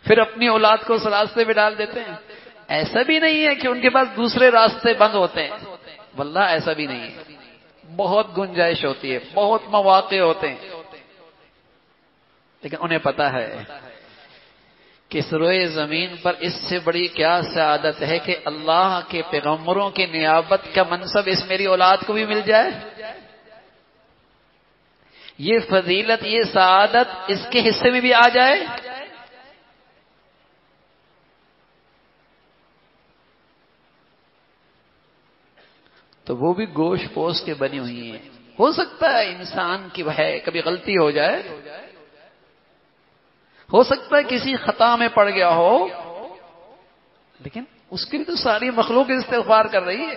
پھر اپنی اولاد کو اس راستے پہ ڈال دیتے ہیں۔ ایسا بھی نہیں ہے کہ ان کے پاس دوسرے راستے بند ہوتے ہیں، واللہ ایسا بھی نہیں ہے، بہت گنجائش ہوتی ہے، بہت مواقع ہوتے ہیں، لیکن انہیں پتا ہے کہ اس روئے زمین پر اس سے بڑی کیا سعادت ہے کہ اللہ کے پیغمبروں کی نیابت کا منصب اس میری اولاد کو بھی مل جائے، یہ فضیلت، یہ سعادت اس کے حصے میں بھی آ جائے۔ تو وہ بھی گوشت پوش کے بنی ہوئی ہیں۔ ہو سکتا ہے انسان کی کبھی غلطی ہو جائے، ہو سکتا ہے کسی خطا میں پڑ گیا ہو، لیکن اس کے لیے تو ساری مخلوق استغفار کر رہی ہے،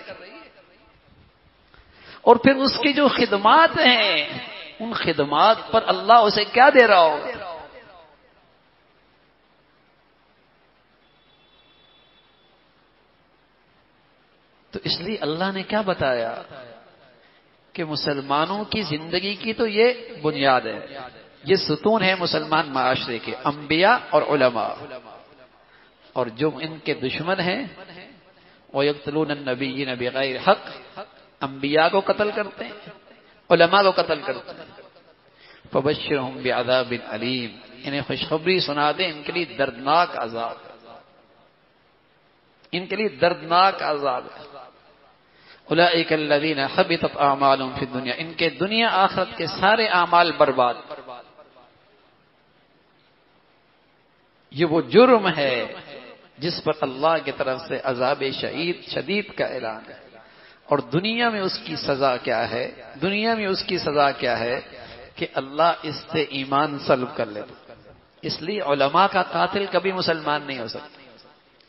اور پھر اس کی جو خدمات ہیں ان خدمات پر اللہ اسے کیا دے رہا ہوگا۔ تو اس لیے اللہ نے کیا بتایا کہ مسلمانوں کی زندگی کی تو یہ بنیاد ہے، یہ ستون ہے مسلمان معاشرے کے، انبیاء اور علماء، اور جو ان کے دشمن ہیں وَيَقْتُلُونَ النَّبِيِّينَ بِغَيْرِ حق، انبیاء کو قتل کرتے ہیں، علماء کو قتل کرتے ہیں۔ فَبَشِّرْهُمْ بِعَذَابٍ أَلِيمٍ، انہیں خوشخبری سنا دیں ان کے لیے دردناک عذاب، ان کے لیے دردناک عذاب ہے۔ اولئک الذین حبطت اعمالهم فی الدنیا، ان کے دنیا آخرت کے سارے اعمال برباد۔ یہ وہ جرم ہے جس پر اللہ کی طرف سے عذاب شدید کا اعلان ہے، اور دنیا میں اس کی سزا کیا ہے؟ دنیا میں اس کی سزا کیا ہے کہ اللہ اس سے ایمان سلب کر لیتا۔ اس لیے علماء کا قاتل کبھی مسلمان نہیں ہو سکتا،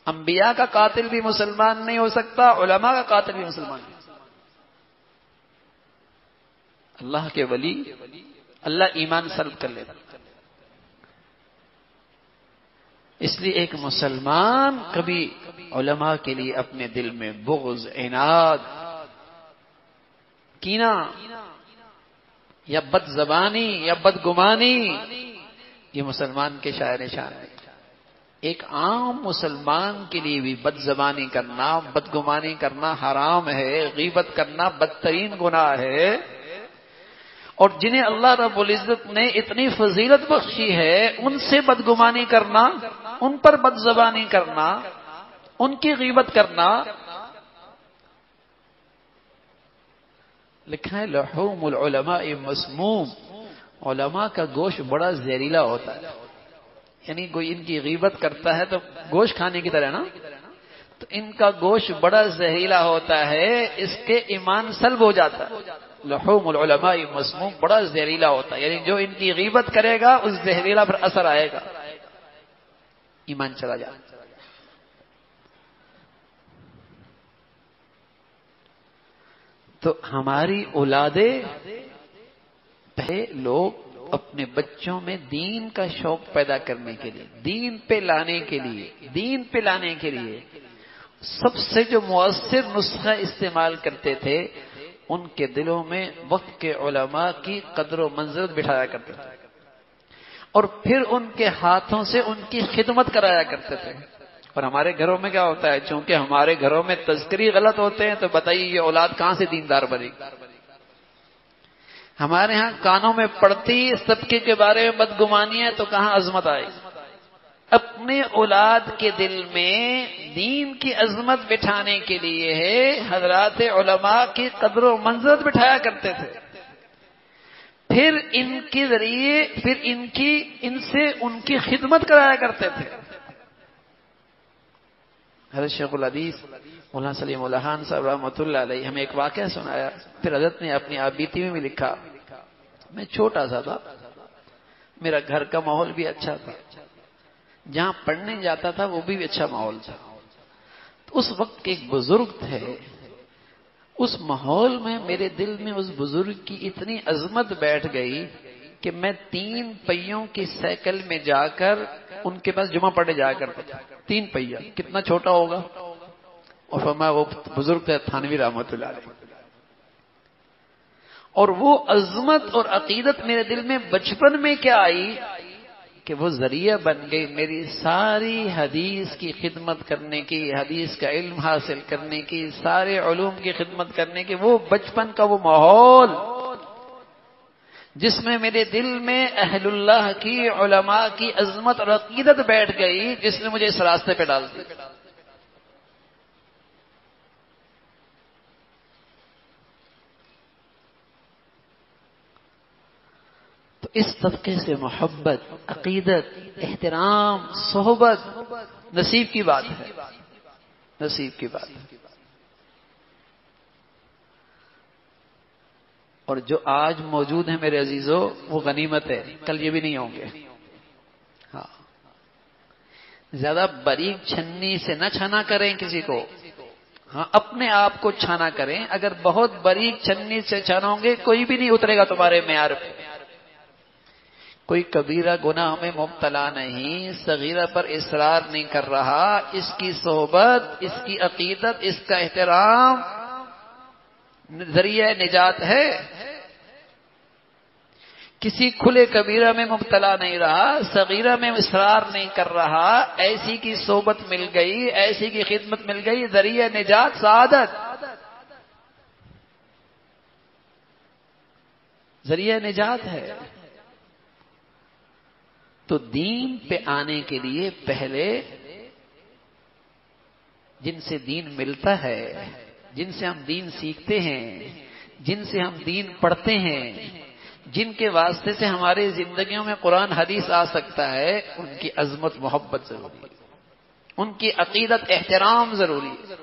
انبیاء کا قاتل بھی مسلمان نہیں ہو سکتا، علماء کا قاتل بھی مسلمان نہیں ہو سکتا۔ اللہ کے ولی، اللہ ایمان سلب کر لیتا۔ اس لیے ایک مسلمان کبھی علماء کے لیے اپنے دل میں بغض، عناد، کینہ یا بد زبانی یا بدگمانی، یہ مسلمان کے شاعر شان ہے۔ ایک عام مسلمان کے لیے بھی بد زبانی کرنا، بدگمانی کرنا حرام ہے، غیبت کرنا بدترین گناہ ہے، اور جنہیں اللہ رب العزت نے اتنی فضیلت بخشی ہے ان سے بدگمانی کرنا، ان پر بد زبانی کرنا، ان کی غیبت کرنا۔ لکھا ہے لحوم العلماء مسموم، علماء کا گوشت بڑا زہریلا ہوتا ہے، یعنی کوئی ان کی غیبت کرتا ہے تو گوشت کھانے کی طرح نا، تو ان کا گوشت بڑا زہریلا ہوتا ہے، اس کے ایمان سلب ہو جاتا ہے۔ لحوم العلماء مسموم، بڑا زہریلا ہوتا ہے، یعنی جو ان کی غیبت کرے گا اس زہریلا پر اثر آئے گا، ایمان چلا جائے۔ تو ہماری اولادیں، پہلے لوگ اپنے بچوں میں دین کا شوق پیدا کرنے کے لیے، دین پہ لانے کے لیے سب سے جو مؤثر نسخہ استعمال کرتے تھے، ان کے دلوں میں وقت کے علماء کی قدر و منزلت بٹھایا کرتے تھے، اور پھر ان کے ہاتھوں سے ان کی خدمت کرایا کرتے تھے۔ اور ہمارے گھروں میں کیا ہوتا ہے؟ چونکہ ہمارے گھروں میں تذکری غلط ہوتے ہیں، تو بتائیے یہ اولاد کہاں سے دیندار بنے گی؟ ہمارے ہاں کانوں میں پڑتی اس طبقے کے بارے میں بدگمانی ہے تو کہاں عظمت آئے؟ اپنے اولاد کے دل میں دین کی عظمت بٹھانے کے لیے ہے حضرات علماء کی قدر و منزلت بٹھایا کرتے تھے، پھر ان کے ذریعے ان سے ان کی خدمت کرایا کرتے تھے۔ حضرت شیخ الحدیث مولانا سلیم اللہ خان صاحب رحمۃ اللہ علیہ ہمیں ایک واقعہ سنایا، پھر حضرت نے اپنی آبیتی میں بھی لکھا۔ میں چھوٹا سا تھا، میرا گھر کا ماحول بھی اچھا تھا، جہاں پڑھنے جاتا تھا وہ بھی اچھا ماحول تھا۔ تو اس وقت ایک بزرگ تھے، اس ماحول میں میرے دل میں اس بزرگ کی اتنی عظمت بیٹھ گئی کہ میں 3 پہیوں کی سائیکل میں جا کر ان کے پاس جمعہ پڑھنے جایا کرتا تھا۔ 3 پہیا، کتنا چھوٹا ہوگا؟ اور فرمایا وہ بزرگ تھے تھانوی رحمۃ اللہ علیہ، اور وہ عظمت اور عقیدت میرے دل میں بچپن میں کیا آئی کہ وہ ذریعہ بن گئی میری ساری حدیث کی خدمت کرنے کی، حدیث کا علم حاصل کرنے کی، سارے علوم کی خدمت کرنے کی۔ وہ بچپن کا وہ ماحول جس میں میرے دل میں اہل اللہ کی، علماء کی عظمت اور عقیدت بیٹھ گئی، جس نے مجھے اس راستے پہ ڈال دیا۔ تو اس طبقے سے محبت، عقیدت، احترام، صحبت نصیب کی بات ہے، نصیب کی بات ہے۔ اور جو آج موجود ہیں میرے عزیزوں وہ غنیمت ہے، کل یہ بھی نہیں ہوں گے۔ ہاں، زیادہ باریک چھنی سے نہ چھانا کریں کسی کو، ہاں اپنے آپ کو چھانا کریں۔ اگر بہت باریک چھنی سے چھانو گے کوئی بھی نہیں اترے گا تمہارے معیار پہ۔ کوئی کبیرہ گناہ میں مبتلا نہیں، صغیرہ پر اصرار نہیں کر رہا، اس کی صحبت، اس کی عقیدت، اس کا احترام ذریعہ نجات ہے۔ کسی کھلے کبیرہ میں مبتلا نہیں رہا، صغیرہ میں اصرار نہیں کر رہا، ایسی کی صحبت مل گئی، ایسی کی خدمت مل گئی، ذریعہ نجات سعادت، ذریعہ نجات ہے۔ تو دین پہ آنے کے لیے پہلے جن سے دین ملتا ہے، جن سے ہم دین سیکھتے ہیں، جن سے ہم دین پڑھتے ہیں، جن کے واسطے سے ہماری زندگیوں میں قرآن حدیث آ سکتا ہے، ان کی عظمت محبت ضروری ہے، ان کی عقیدت احترام ضروری ہے،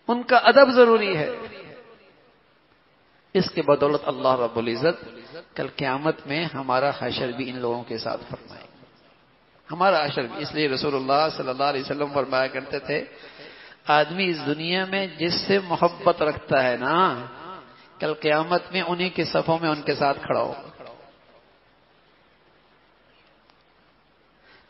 ان کا ادب ضروری ہے۔ اس کے بدولت اللہ رب العزت کل قیامت میں ہمارا حشر بھی ان لوگوں کے ساتھ فرمائے گا، ہمارا حشر بھی۔ اس لیے رسول اللہ صلی اللہ علیہ وسلم فرمایا کرتے تھے، آدمی اس دنیا میں جس سے محبت رکھتا ہے نا، کل قیامت میں انہی کے صفوں میں ان کے ساتھ کھڑا ہو۔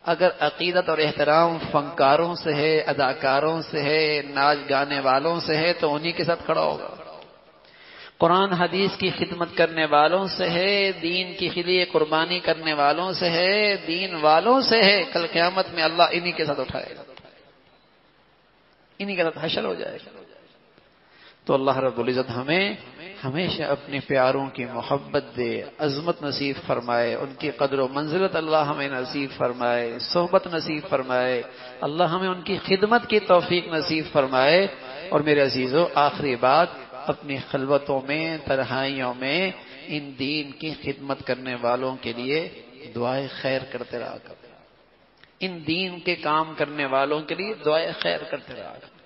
اگر عقیدت اور احترام فنکاروں سے ہے، اداکاروں سے ہے، ناچ گانے والوں سے ہے، تو انہی کے ساتھ کھڑا ہوگا۔ قرآن حدیث کی خدمت کرنے والوں سے ہے، دین کے لیے قربانی کرنے والوں سے ہے، دین والوں سے ہے، کل قیامت میں اللہ انہی کے ساتھ اٹھائے گا، انہی کے ساتھ حشر ہو جائے گا۔ تو اللہ رب العزت ہمیں ہمیشہ اپنے پیاروں کی محبت دے، عظمت نصیب فرمائے، ان کی قدر و منزلت اللہ ہمیں نصیب فرمائے، صحبت نصیب فرمائے، اللہ ہمیں ان کی خدمت کی توفیق نصیب فرمائے۔ اور میرے عزیزو، آخری بات، اپنی خلوتوں میں، تنہائیوں میں ان دین کی خدمت کرنے والوں کے لیے دعائے خیر کرتے رہا کرو، ان دین کے کام کرنے والوں کے لیے دعائے خیر کرتے رہا کرو،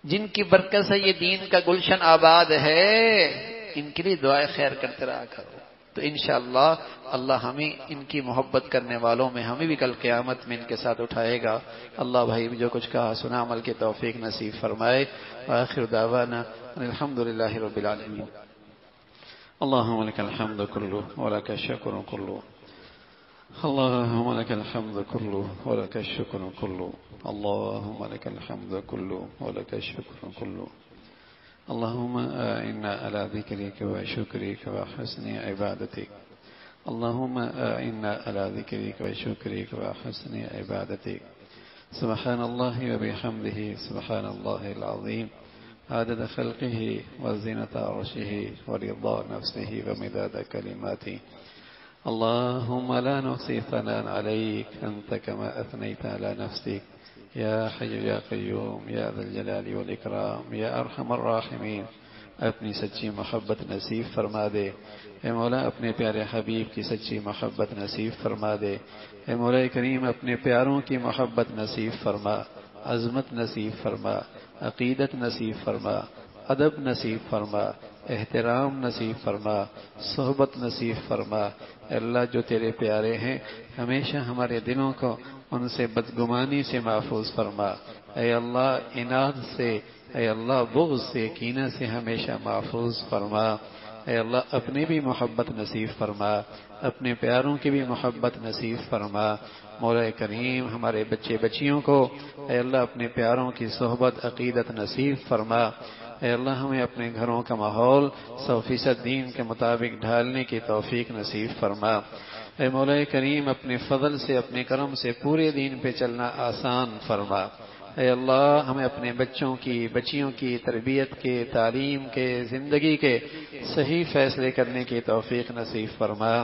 جن کی برکت سے یہ دین کا گلشن آباد ہے، ان کے لیے دعائے خیر کرتے رہا کرو۔ تو انشاءاللہ اللہ ہمیں ان کی محبت کرنے والوں میں ہمیں بھی کل قیامت میں ان کے ساتھ اٹھائے گا۔ اللہ بھائی جو کچھ کہا سنا عمل کی توفیق نصیب فرمائے۔ وآخر دعوانا الحمد للہ رب العالمین۔ اللہم لک الحمد کلہ ولک الشکر کلہ، اللهم لك الحمد كله ولك الشكر كله، اللهم لك الحمد كله ولك الشكر كله، اللهم إنا على ذكرك وشكرك وحسن عبادتك، اللهم إنا على ذكرك وشكرك وحسن عبادتك، سبحان الله وبحمده، سبحان الله العظيم، عدد خلقه وزنة عرشه ورضا نفسه ومداد كلماته، اللهم لا نحصي ثناء عليك أنت كما أثنيت على نفسك، يا حي يا قيوم يا ذا الجلال والإكرام يا أرحم الراحمين۔ اپنی سچی محبت نصیب فرما دے اے مولا، اپنے پیارے حبیب کی سچی محبت نصیب فرما دے اے مولا کریم، اپنے پیاروں کی محبت نصیب فرما، عظمت نصیب فرما، عقیدت نصیب فرما، ادب نصیب فرما، احترام نصیب فرما، صحبت نصیب فرما۔ اے اللہ جو تیرے پیارے ہیں ہمیشہ ہمارے دلوں کو ان سے بدگمانی سے محفوظ فرما، اے اللہ عناد سے، اے اللہ بغض سے، کینہ سے ہمیشہ محفوظ فرما، اے اللہ اپنی بھی محبت نصیب فرما، اپنے پیاروں کی بھی محبت نصیب فرما۔ مولا کریم ہمارے بچے بچیوں کو اے اللہ اپنے پیاروں کی صحبت عقیدت نصیب فرما، اے اللہ ہمیں اپنے گھروں کا ماحول 100% دین کے مطابق ڈھالنے کی توفیق نصیب فرما۔ اے مولا کریم اپنے فضل سے، اپنے کرم سے پورے دین پہ چلنا آسان فرما۔ اے اللہ ہمیں اپنے بچوں کی، بچیوں کی تربیت کے، تعلیم کے، زندگی کے صحیح فیصلے کرنے کی توفیق نصیب فرما۔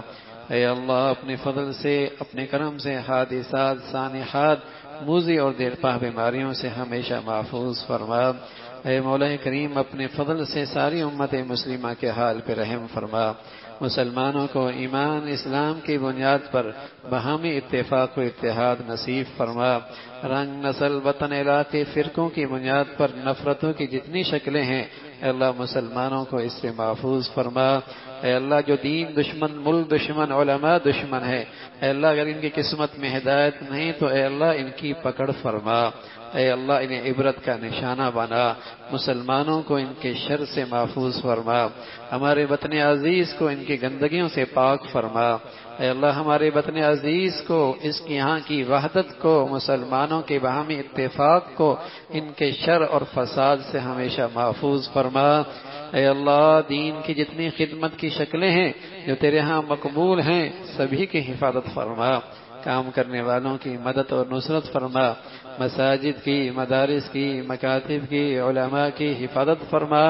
اے اللہ اپنے فضل سے، اپنے کرم سے حادثات، سانحات، موذی اور دیرپا بیماریوں سے ہمیشہ محفوظ فرما۔ اے مولا کریم اپنے فضل سے ساری امت مسلمہ کے حال پہ رحم فرما، مسلمانوں کو ایمان اسلام کی بنیاد پر باہمی اتفاق و اتحاد نصیب فرما، رنگ نسل وطن علاقے فرقوں کی بنیاد پر نفرتوں کی جتنی شکلیں ہیں اے اللہ مسلمانوں کو اس سے محفوظ فرما۔ اے اللہ جو دین دشمن، ملک دشمن، علماء دشمن ہے، اے اللہ اگر ان کی قسمت میں ہدایت نہیں تو اے اللہ ان کی پکڑ فرما۔ اے اللہ انہیں عبرت کا نشانہ بنا، مسلمانوں کو ان کے شر سے محفوظ فرما، ہمارے وطن عزیز کو ان کی گندگیوں سے پاک فرما، اے اللہ ہمارے وطن عزیز کو، اس کی یہاں کی وحدت کو، مسلمانوں کے باہمی اتفاق کو ان کے شر اور فساد سے ہمیشہ محفوظ فرما، اے اللہ دین کی جتنی خدمت کی شکلیں ہیں جو تیرے ہاں مقبول ہیں سبھی کی حفاظت فرما، کام کرنے والوں کی مدد اور نصرت فرما، مساجد کی، مدارس کی، مکاتب کی، علماء کی حفاظت فرما،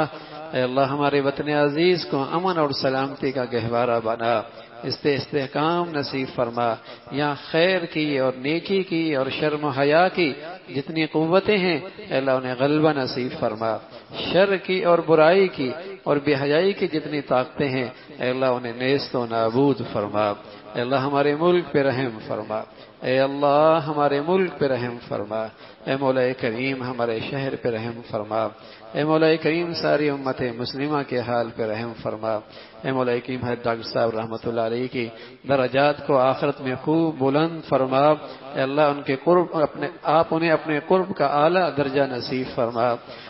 اے اللہ ہمارے وطن عزیز کو امن اور سلامتی کا گہوارہ بنا، استحکام نصیب فرما، یہاں خیر کی اور نیکی کی اور شرم و حیا کی جتنی قوتیں ہیں اے اللہ انہیں غلبہ نصیب فرما، شر کی اور برائی کی اور بے حیائی کی جتنی طاقتیں ہیں اے اللہ انہیں نیست و نابود فرما، اے اللہ ہمارے ملک پہ رحم فرما، اے اللہ ہمارے ملک پہ رحم فرما، اے مولا کریم ہمارے شہر پہ رحم فرما، اے مولا کریم ساری امت مسلمہ کے حال پہ رحم فرما، اے مولا کریم حضرت ڈاکٹر صاحب رحمۃ اللہ علیہ کی درجات کو آخرت میں خوب بلند فرما، اے اللہ ان کے قرب آپ انہیں اپنے قرب کا اعلیٰ درجہ نصیب فرما،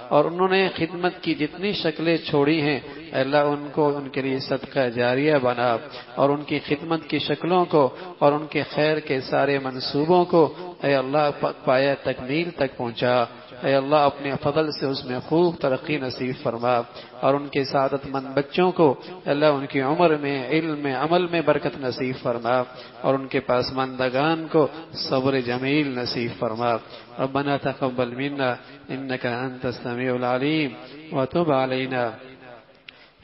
اور انہوں نے خدمت کی جتنی شکلیں چھوڑی ہیں اے اللہ ان کو ان کے لیے صدقہ جاریہ بنا، اور ان کی خدمت کی شکلوں کو اور ان کے خیر کے سارے منصوبوں کو اے اللہ پایہ تکمیل تک پہنچا، اے اللہ اپنے فضل سے اس میں خوب ترقی نصیب فرما، اور ان کے سعادت مند بچوں کو اللہ ان کی عمر میں، علم میں، عمل میں برکت نصیب فرما، اور ان کے پاسماندگان کو صبر جمیل نصیب فرما، ربنا تقبل منا انك انت السميع العليم وتب علينا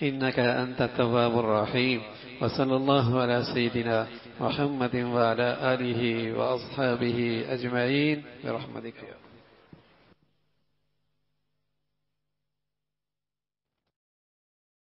انك انت التواب الرحيم، وصلى الله على سيدنا محمد وعلى آله وأصحابه أجمعين برحمتك يا